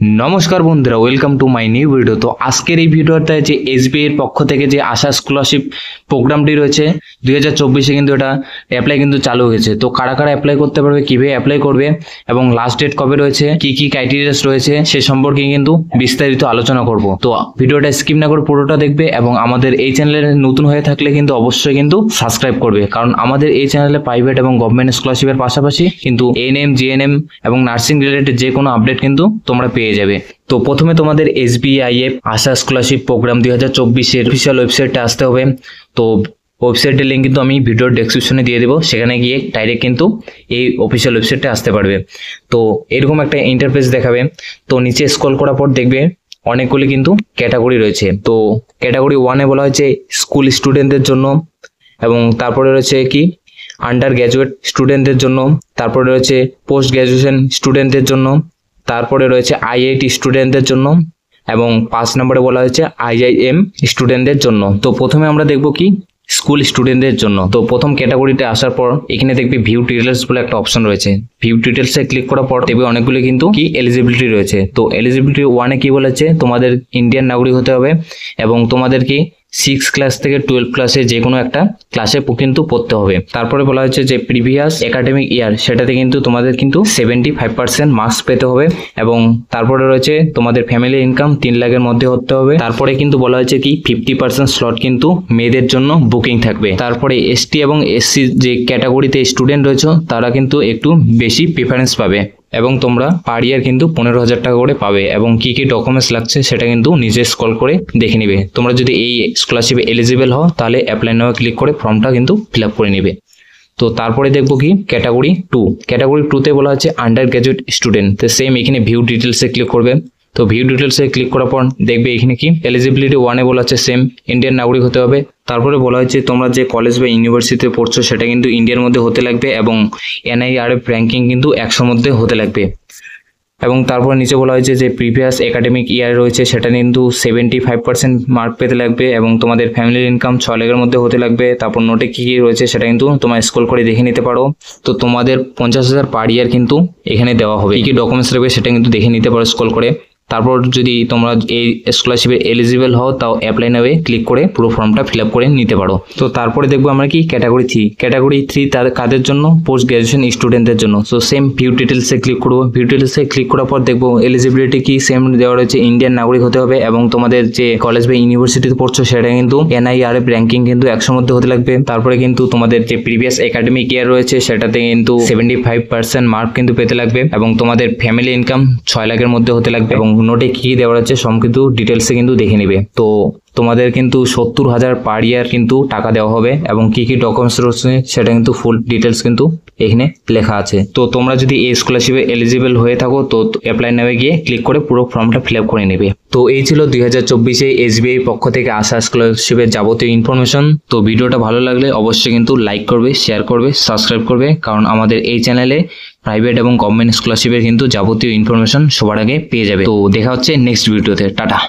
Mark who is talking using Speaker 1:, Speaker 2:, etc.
Speaker 1: নমস্কার বন্ধুরা, welcome to my new video. তো আজকের এই ভিডিওতে যে এসবিআই এর পক্ষ থেকে যে আশা স্কলারশিপ প্রোগ্রামটি রয়েছে 2024-এ কিন্তু এটা অ্যাপ্লাই কিন্তু চালু হয়েছে। তো কারা কারা অ্যাপ্লাই করতে পারবে, কিভাবে অ্যাপ্লাই করবে এবং লাস্ট ডেট কবে রয়েছে, কি কি ক্রাইটেরিয়াস রয়েছে সে সম্পর্কে কিন্তু বিস্তারিত আলোচনা করব। তো ভিডিওটা স্কিপ না করে পুরোটা দেখবে এবং আমাদের এই চ্যানেলে নতুন হয়ে থাকলে কিন্তু অবশ্যই কিন্তু সাবস্ক্রাইব করবে, কারণ আমাদের এই চ্যানেলে প্রাইভেট এবং গভর্নমেন্ট স্কলারশিপের পাশাপাশি কিন্তু এএনএম, জিএনএম এবং নার্সিং রিলেটেড যে কোনো আপডেট কিন্তু তোমরা পেয়ে যাবে। তো প্রথমে তোমাদের এসবিআইএফ আশা স্কলারশিপ প্রোগ্রাম 2024-এর অফিসিয়াল ওয়েবসাইটে আসতে হবে। তো ওয়েবসাইটের লিঙ্ক কিন্তু আমি ভিডিওর ডেসক্রিপশনে দিয়ে দেবো, সেখানে গিয়ে ডাইরেক্ট কিন্তু এই অফিসিয়াল ওয়েবসাইটে আসতে পারবে। তো এরকম একটা ইন্টারফেস দেখাবে। তো নিচে স্ক্রল করার পর দেখবে অনেকগুলি কিন্তু ক্যাটাগরি রয়েছে। তো ক্যাটাগরি 1-এ বলা হয়েছে স্কুল স্টুডেন্টদের জন্য, এবং তারপরে রয়েছে কি আন্ডার গ্র্যাজুয়েট স্টুডেন্টদের জন্য, তারপরে রয়েছে পোস্ট গ্র্যাজুয়েশন স্টুডেন্টদের জন্য, তারপরে রয়েছে আইআইটি স্টুডেন্টদের জন্য, এবং 5 নম্বরে বলা হয়েছে আইআইএম স্টুডেন্টদের জন্য। তো প্রথমে আমরা দেখব কি স্কুল স্টুডেন্টদের জন্য। তো প্রথম ক্যাটাগরিতে আসার পর এখানে দেখবে ভিউ ডিটেলস বলে একটা অপশন রয়েছে। ভিউ ডিটেলসে ক্লিক করার পর দেখবে অনেকগুলো কিন্তু কি এলিজিবিলিটি রয়েছে। তো এলিজিবিলিটি 1-এ কি বলেছে, তোমাদের ইন্ডিয়ান নাগরিক হতে হবে এবং তোমাদের কি 6 ক্লাস থেকে 12 ক্লাসে যে কোনো একটা ক্লাসে কিন্তু পড়তে হবে। তারপরে বলা হচ্ছে যে প্রিভিয়াস একাডেমিক ইয়ার সেটাতে কিন্তু তোমাদের কিন্তু 75% মার্কস পেতে হবে, এবং তারপরে রয়েছে তোমাদের ফ্যামিলি ইনকাম 3 লাখের মধ্যে হতে হবে। তারপরে কিন্তু বলা হয়েছে কি 50% স্লট কিন্তু মেয়েদের জন্য বুকিং থাকবে। তারপরে এসটি এবং এসসি যে ক্যাটাগরিতে স্টুডেন্ট রয়েছে তারা কিন্তু একটু বেশি প্রিফারেন্স পাবে, এবং তোমরা পার ইয়ার কিন্তু 15,000 টাকা করে পাবে। এবং কি কি ডকুমেন্টস লাগছে সেটা কিন্তু নিজে স্ক্রল করে দেখে নিবে। তোমরা যদি এই স্কলারশিপে এলিজিবল হও তাহলে অ্যাপ্লাই নাও ক্লিক করে ফর্মটা কিন্তু ফিল আপ করে নিবে। তো তারপরে দেখবো কি ক্যাটাগরি 2। ক্যাটাগরি 2-তে বলা হচ্ছে আন্ডার গ্র্যাজুয়েট স্টুডেন্ট। তো সেম এখানে ভিউ ডিটেলসে ক্লিক করবে। তো ভিউ ডিটেলসে ক্লিক করার পর দেখবে এখানে কি এলিজিবিলিটি 1-এ বলা হচ্ছে সেম ইন্ডিয়ান নাগরিক হতে হবে। তারপরে বলা হচ্ছে তোমরা যে কলেজ বা ইউনিভার্সিটিতে পড়ছো সেটা কিন্তু ইন্ডিয়ার মধ্যে হতে লাগবে, এবং এনআইআরএফ র্যাঙ্কিং কিন্তু 100 মধ্যে হতে লাগবে। এবং তারপর নিচে বলা হয়েছে যে প্রিভিয়াস একাডেমিক ইয়ার রয়েছে সেটা কিন্তু 75% মার্ক পেতে লাগবে, এবং তোমাদের ফ্যামিলির ইনকাম 6 লাখের মধ্যে হতে লাগবে। তারপর নোটে কি কি রয়েছে সেটা কিন্তু তোমরা স্ক্রল করে দেখে নিতে পারো। তো তোমাদের 50,000 পার ইয়ার কিন্তু এখানে দেওয়া হবে। কি কি ডকুমেন্টস লাগবে সেটা কিন্তু দেখে নিতে পারো স্ক্রল করে। তারপর যদি তোমরা এই স্কলারশিপে এলিজিবল হও তাও অ্যাপ্লাই নাও ক্লিক করে পুরো ফর্মটা ফিল আপ করে নিতে পারো। তো তারপরে দেখবো আমরা কি ক্যাটাগরি 3। ক্যাটাগরি 3 তাদের কাদের জন্য, পোস্ট গ্র্যাজুয়েশন স্টুডেন্টদের জন্য। সো সেম ভিউ ডিটেলসে ক্লিক করবো। ভিউ ডিটেলসে ক্লিক করার পর দেখবো এলিজিবিলিটি কি সেম দেওয়া রয়েছে, ইন্ডিয়ান নাগরিক হতে হবে, এবং তোমাদের যে কলেজ বা ইউনিভার্সিটিতে পড়ছো সেটা কিন্তু এনআইআরএফ র্যাঙ্কিং কিন্তু 100 মধ্যে হতে লাগবে। তারপরে কিন্তু তোমাদের যে প্রিভিয়াস একাডেমিক ইয়ার রয়েছে সেটাতে কিন্তু 75% মার্ক কিন্তু পেতে লাগবে, এবং তোমাদের ফ্যামিলি ইনকাম 6 লাখের মধ্যে হতে লাগবে। এবং নোটে কি দেওয়া আছে সব কিন্তু ডিটেলসে কিন্তু দেখে নিবে। তো তোমাদের কিন্তু 70,000 পার ইয়ার কিন্তু টাকা দেওয়া হবে, এবং কি কি ডকুমেন্টস রয়েছে সেটা কিন্তু ফুল ডিটেলস কিন্তু এখানে লেখা আছে। তো তোমরা যদি এই স্কলারশিপে এলিজিবল হয়ে থাকো তো অ্যাপ্লাই নাও গিয়ে ক্লিক করে পুরো ফর্মটা ফিল আপ করে নেবে। তো এই ছিল 2024-এ এসবিআই পক্ষ থেকে আসা স্কলারশিপের যাবতীয় ইনফরমেশন। তো ভিডিওটা ভালো লাগলে অবশ্যই কিন্তু লাইক করবে, শেয়ার করবে, সাবস্ক্রাইব করবে, কারণ আমাদের এই চ্যানেলে প্রাইভেট এবং গভর্নমেন্ট স্কলারশিপের কিন্তু যাবতীয় ইনফরমেশন সবার আগে পেয়ে যাবে। তো দেখা হচ্ছে নেক্সট ভিডিওতে। টাটা।